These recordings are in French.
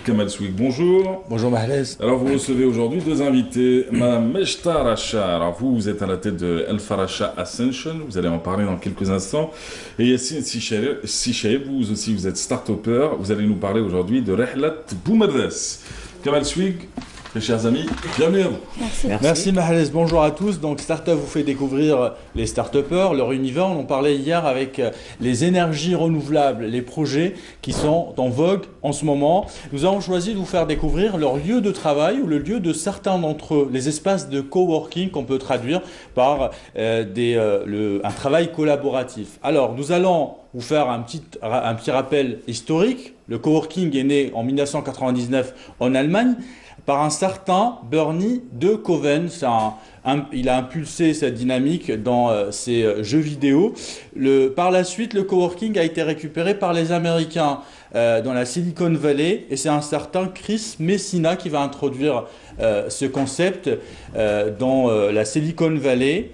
Kamal Souik, bonjour. Bonjour Mahrez. Alors vous recevez aujourd'hui deux invités, Madame Mechta Racha. Alors vous êtes à la tête de El Faracha Ascension, vous allez en parler dans quelques instants. Et Yassine Sichaïb, vous aussi vous êtes start-upper, vous allez nous parler aujourd'hui de Rihlat Boumerdes. Kamal Souik, mes chers amis, bienvenue à vous. Merci Mahrez, bonjour à tous. Donc Startup vous fait découvrir les start-upers, leur univers. On en parlait hier avec les énergies renouvelables, les projets qui sont en vogue en ce moment. Nous avons choisi de vous faire découvrir leur lieu de travail ou le lieu de certains d'entre eux, les espaces de coworking qu'on peut traduire par un travail collaboratif. Alors nous allons vous faire un petit rappel historique. Le coworking est né en 1999 en Allemagne par un certain Bernie de Koven. Il a impulsé cette dynamique dans ses jeux vidéo. Par la suite, le coworking a été récupéré par les Américains dans la Silicon Valley, et c'est un certain Chris Messina qui va introduire ce concept dans la Silicon Valley.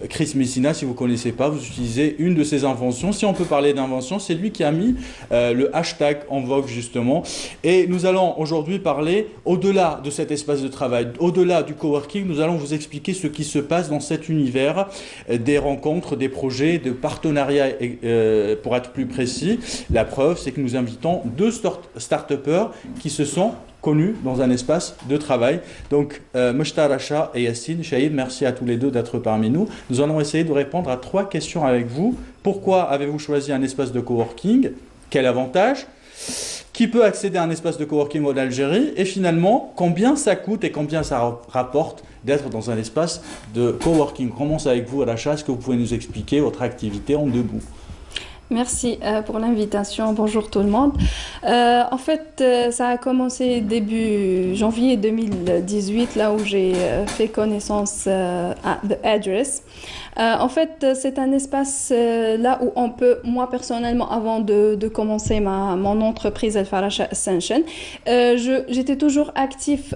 Chris Messina, si vous ne connaissez pas, vous utilisez une de ses inventions. Si on peut parler d'invention, c'est lui qui a mis le hashtag en vogue justement. Et nous allons aujourd'hui parler au-delà de cet espace de travail, au-delà du coworking. Nous allons vous expliquer ce qui se passe dans cet univers des rencontres, des projets, de partenariats, pour être plus précis. La preuve, c'est que nous invitons deux start-upers qui se sont connus dans un espace de travail. Donc, Mechta Racha et Yassine Sichaïb, merci à tous les deux d'être parmi nous. Nous allons essayer de répondre à 3 questions avec vous. Pourquoi avez-vous choisi un espace de coworking? Quel avantage? Qui peut accéder à un espace de coworking en Algérie? Et finalement, combien ça coûte et combien ça rapporte d'être dans un espace de coworking? On commence avec vous, Racha. Est-ce que vous pouvez nous expliquer votre activité en 2 mots? Merci pour l'invitation. Bonjour tout le monde. En fait, ça a commencé début janvier 2018, là où j'ai fait connaissance à The Address. En fait, c'est un espace là où on peut, moi personnellement, avant de commencer mon entreprise El Faracha Ascension, j'étais toujours actif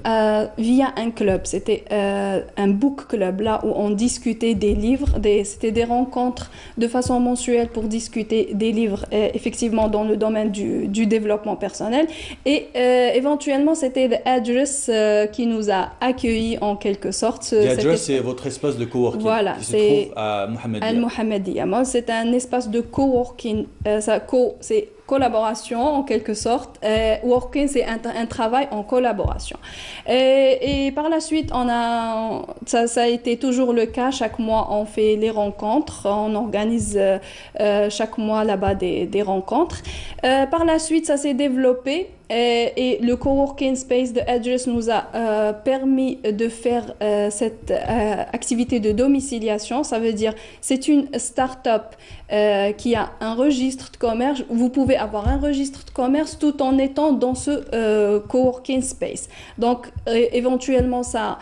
via un club. C'était un book club, là où on discutait des livres. C'était des rencontres de façon mensuelle pour discuter des livres effectivement dans le domaine du développement personnel. Et éventuellement, c'était The Address qui nous a accueillis en quelque sorte. The Address, c'est votre espace de coworking. Voilà, qui se trouve à Mohammedia. Al-Mohammedia. C'est un espace de coworking. C'est collaboration en quelque sorte. Working, c'est un travail en collaboration. Et par la suite, ça a été toujours le cas. Chaque mois, on fait les rencontres. On organise chaque mois là-bas des rencontres. Par la suite, ça s'est développé. Et le coworking space de Address nous a permis de faire cette activité de domiciliation. Ça veut dire c'est une start-up qui a un registre de commerce. Vous pouvez avoir un registre de commerce tout en étant dans ce coworking space. Donc éventuellement ça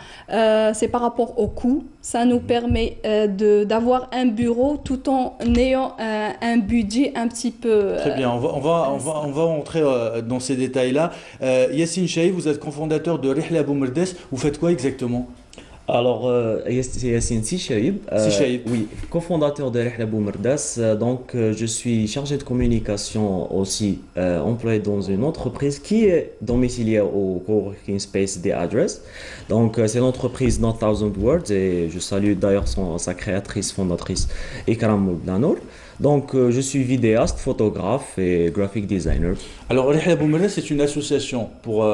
c'est par rapport au coût. Ça nous permet d'avoir un bureau tout en ayant un budget un petit peu... Très bien, on va entrer dans ces détails-là. Yassine Sichaïb, vous êtes cofondateur de Rihlat Boumerdes. Vous faites quoi exactement? Alors, c'est Yassine Sichaïb. Oui, cofondateur de Rihlat Boumerdes. Donc, je suis chargé de communication aussi, employé dans une entreprise qui est domiciliée au coworking space The Address. Donc, c'est l'entreprise Not Thousand Words et je salue d'ailleurs sa créatrice, fondatrice, Ikram Moulanour. Donc, je suis vidéaste, photographe et graphic designer. Alors, Rihlat Boumerdes, c'est une association pour...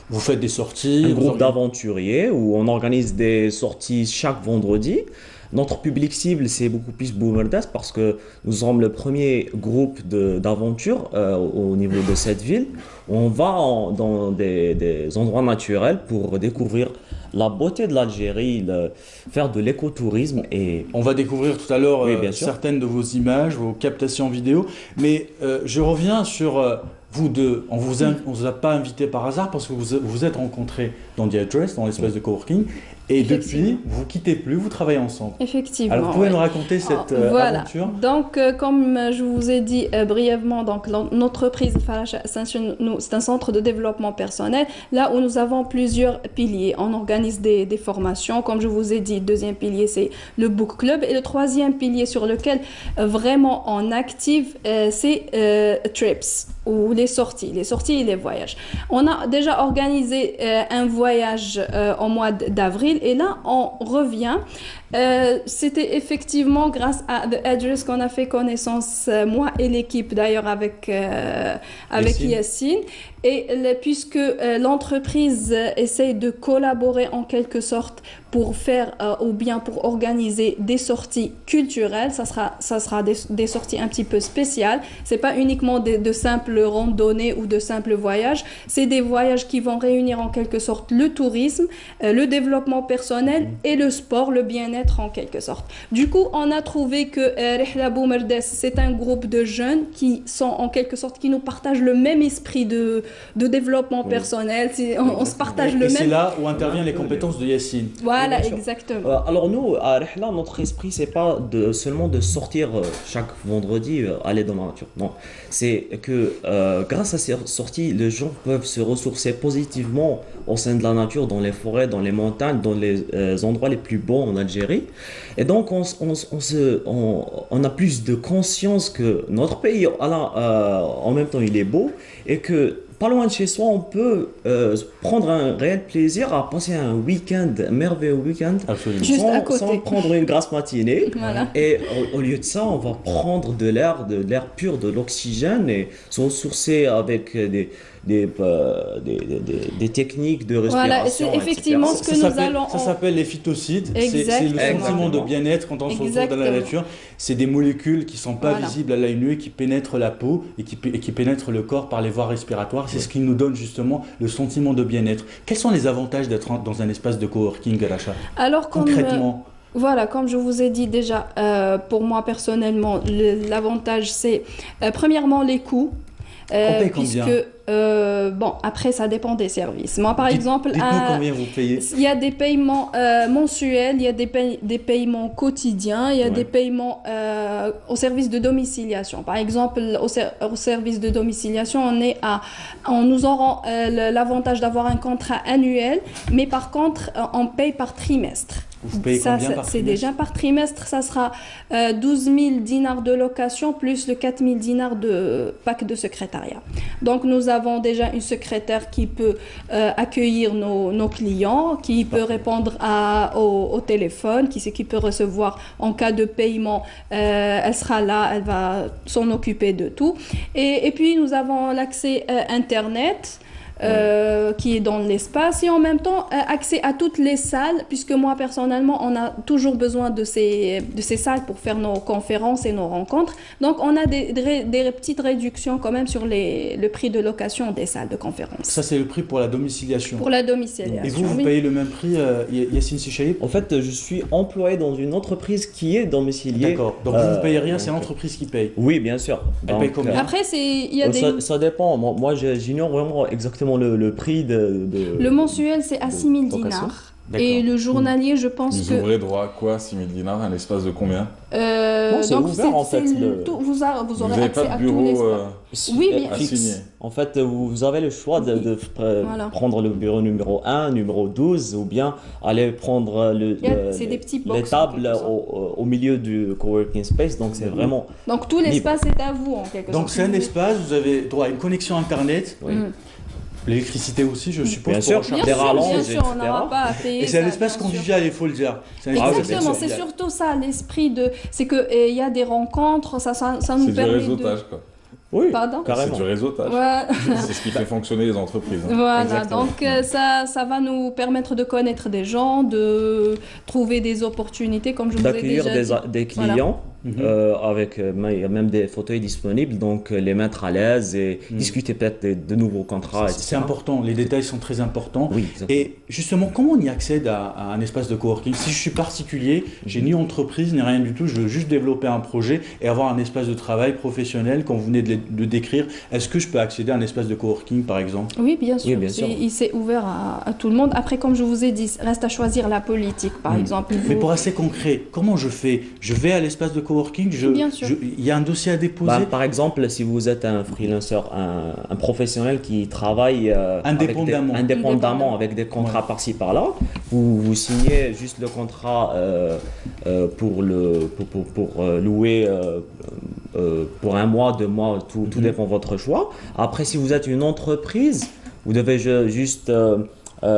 Vous faites des sorties? Un groupe d'aventuriers où on organise des sorties chaque vendredi. Notre public cible, c'est beaucoup plus Boumerdes parce que nous sommes le premier groupe d'aventure au niveau de cette ville. On va dans des endroits naturels pour découvrir la beauté de l'Algérie, faire de l'écotourisme. Et on va découvrir tout à l'heure certaines de vos images, vos captations vidéo. Mais je reviens sur... Vous deux, on vous a pas invité par hasard parce que vous vous êtes rencontrés dans The Address, dans l'espace de coworking, Et depuis, vous ne quittez plus, vous travaillez ensemble. Effectivement. Alors, vous pouvez nous raconter cette aventure? Donc, comme je vous ai dit brièvement, donc, notre entreprise Faracha Ascension, c'est un centre de développement personnel, là où nous avons plusieurs piliers. On organise des formations. Comme je vous ai dit, le deuxième pilier, c'est le book club. Et le troisième pilier sur lequel vraiment on active, c'est trips, ou les sorties et les voyages. On a déjà organisé un voyage au mois d'avril et là on revient. C'était effectivement grâce à The Address qu'on a fait connaissance, moi et l'équipe d'ailleurs avec Yassine. Et puisque l'entreprise essaye de collaborer en quelque sorte pour faire ou bien pour organiser des sorties culturelles, ça sera des sorties un petit peu spéciales. C'est pas uniquement de simples randonnées ou de simples voyages, c'est des voyages qui vont réunir en quelque sorte le tourisme, le développement personnel et le sport, le bien-être en quelque sorte. Du coup, on a trouvé que Rihla Boumerdes, c'est un groupe de jeunes qui sont en quelque sorte, qui nous partagent le même esprit de développement personnel. On se partage le même... Et c'est là où interviennent les compétences de Yassine. Voilà, exactement. Alors nous, à Rihla, notre esprit, c'est pas seulement de sortir chaque vendredi, aller dans la nature. Non, c'est que grâce à ces sorties, les gens peuvent se ressourcer positivement au sein de la nature, dans les forêts, dans les montagnes, dans les endroits les plus beaux en Algérie. Et donc, on a plus de conscience que notre pays, en même temps, il est beau et que pas loin de chez soi, on peut prendre un réel plaisir à passer un week-end, un merveilleux week-end, sans prendre une grasse matinée. Voilà. Et au lieu de ça, on va prendre de l'air pur, de l'oxygène et se ressourcer avec des techniques de respiration. Voilà, c'est effectivement ce que nous allons... Ça s'appelle les phytocides. C'est le sentiment de bien-être quand on se retrouve dans la nature. C'est des molécules qui ne sont pas visibles à l'œil nu et qui pénètrent la peau et qui pénètrent le corps par les voies respiratoires. C'est ce qui nous donne justement le sentiment de bien-être. Quels sont les avantages d'être dans un espace de coworking, Racha? Alors, concrètement, voilà, comme je vous ai dit déjà, pour moi personnellement, l'avantage c'est premièrement les coûts. On paye combien? Bon, après, ça dépend des services. Moi, par exemple, dites-nous combien vous payez. Il y a des paiements mensuels, il y a des paiements quotidiens, il y a des paiements au service de domiciliation. Par exemple, au service de domiciliation, nous aurons l'avantage d'avoir un contrat annuel, mais par contre, on paye par trimestre. Vous payez combien par trimestre? C'est déjà par trimestre, ça sera 12 000 dinars de location plus le 4 000 dinars de pack de secrétariat. Donc, nous avons déjà une secrétaire qui peut accueillir nos clients, qui peut répondre au téléphone, qui peut recevoir en cas de paiement. Elle sera là, elle va s'en occuper de tout. Et puis, nous avons l'accès Internet. Qui est dans l'espace et en même temps accès à toutes les salles, puisque moi personnellement on a toujours besoin de ces salles pour faire nos conférences et nos rencontres, donc on a des petites réductions quand même sur le prix de location des salles de conférences. Ça c'est le prix pour la domiciliation. Pour la domiciliation. Et vous payez le même prix, Yassine Sichaïb? En fait, je suis employé dans une entreprise qui est domiciliée. D'accord, donc vous ne payez rien, c'est l'entreprise qui paye? Oui, bien sûr. Elle paye combien? Après, ça dépend, moi j'ignore vraiment exactement le prix de... Le mensuel, c'est à 6 000 dinars. Et le journalier, je pense vous ouvrez droit à quoi, 6 000 dinars, un espace de combien? Non, c'est donc ouvert en fait. Vous aurez accès pas de à bureau, tous les... Oui, mais fixe. En fait, vous avez le choix de prendre le bureau numéro 1, numéro 12, ou bien aller prendre les tables au milieu du coworking space. Donc c'est vraiment... Donc tout l'espace est à vous en quelque sorte. Donc c'est un espace, vous avez droit à une connexion Internet. Oui. L'électricité aussi, je suppose. Bien sûr, bien sûr, on n'aura pas à payer. Et c'est un espace convivial, il faut le dire. Exactement, c'est surtout ça, l'esprit de... C'est qu'il y a des rencontres, ça nous permet de... C'est du réseautage, quoi. Oui, pardon, carrément. C'est du réseautage. Ouais. C'est ce qui fait fonctionner les entreprises. Hein. Voilà, exactement. donc ça va nous permettre de connaître des gens, de trouver des opportunités, comme je vous ai déjà dit. D'accueillir des clients. Voilà. avec il y a même des fauteuils disponibles, donc les mettre à l'aise et discuter peut-être de nouveaux contrats. C'est important, les détails sont très importants. Oui, et justement, comment on y accède à un espace de coworking? Si je suis particulier, j'ai ni entreprise ni rien du tout, je veux juste développer un projet et avoir un espace de travail professionnel, comme vous venez de décrire, est-ce que je peux accéder à un espace de coworking par exemple? Oui, bien sûr. Oui, bien sûr. Il s'est ouvert à tout le monde. Après, comme je vous ai dit, reste à choisir la politique, par exemple. Mais pour assez concret, comment je fais? Je vais à l'espace de coworking, bien sûr. Il y a un dossier à déposer? Par exemple, si vous êtes un freelancer, un professionnel qui travaille indépendamment avec des contrats par-ci par-là, vous signez juste le contrat pour louer pour un mois, 2 mois, tout dépend de votre choix. Après, si vous êtes une entreprise, vous devez juste il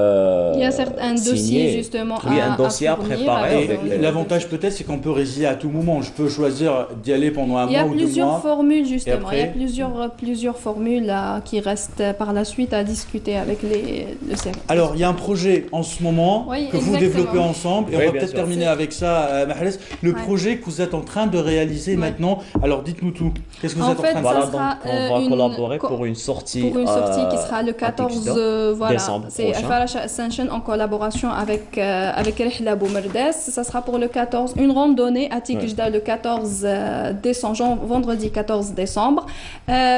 y a un dossier justement un dossier à préparer. L'avantage peut-être c'est qu'on peut résilier à tout moment. Je peux choisir d'y aller pendant un mois ou 2 mois. Il y a plusieurs formules justement. Il y a plusieurs formules qui restent par la suite à discuter avec le service. Alors il y a un projet en ce moment que vous développez ensemble et on va peut-être terminer avec ça, Mahrez. Le projet que vous êtes en train de réaliser maintenant. Alors dites-nous tout. Qu'est-ce que vous êtes en train de faire? Donc on va collaborer pour une sortie. Pour une sortie qui sera le 14 décembre prochain. Farasha Ascension en collaboration avec Rihla Boumerdes. Ça sera pour le 14, une randonnée à Tikijda le 14 décembre, vendredi 14 décembre.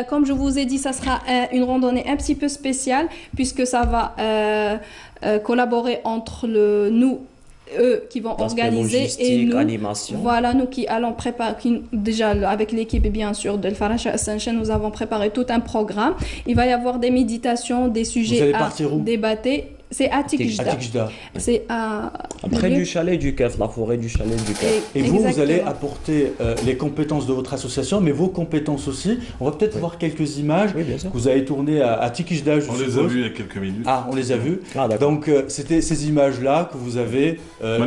Comme je vous ai dit, ça sera une randonnée un petit peu spéciale puisque ça va collaborer entre eux qui vont organiser et nous, animation. Voilà, nous qui allons préparer, déjà avec l'équipe bien sûr de Farasha Ascension, nous avons préparé tout un programme. Il va y avoir des méditations, des sujets à débattre. C'est à Tikijda. C'est près du chalet du Kef, la forêt du chalet du Kef. Et vous allez apporter les compétences de votre association, mais vos compétences aussi. On va peut-être voir quelques images que vous avez tournées à Tikijda. On les a vues il y a quelques minutes. Ah, on les a vues. Donc, c'était ces images-là que vous avez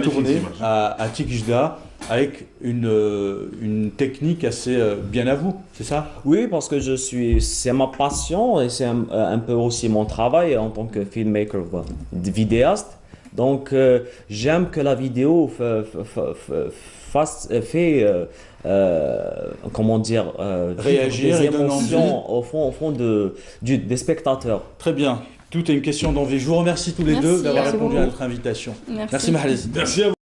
tournées à Tikijda avec une technique assez bien à vous, c'est ça? Oui, parce que c'est ma passion et c'est un peu aussi mon travail en tant que filmmaker, vidéaste. Donc, j'aime que la vidéo comment dire, réagir des émotions au fond des spectateurs. Très bien. Tout est une question d'envie. Je vous remercie tous les deux d'avoir répondu à notre invitation. Merci Mahrez. Merci à vous.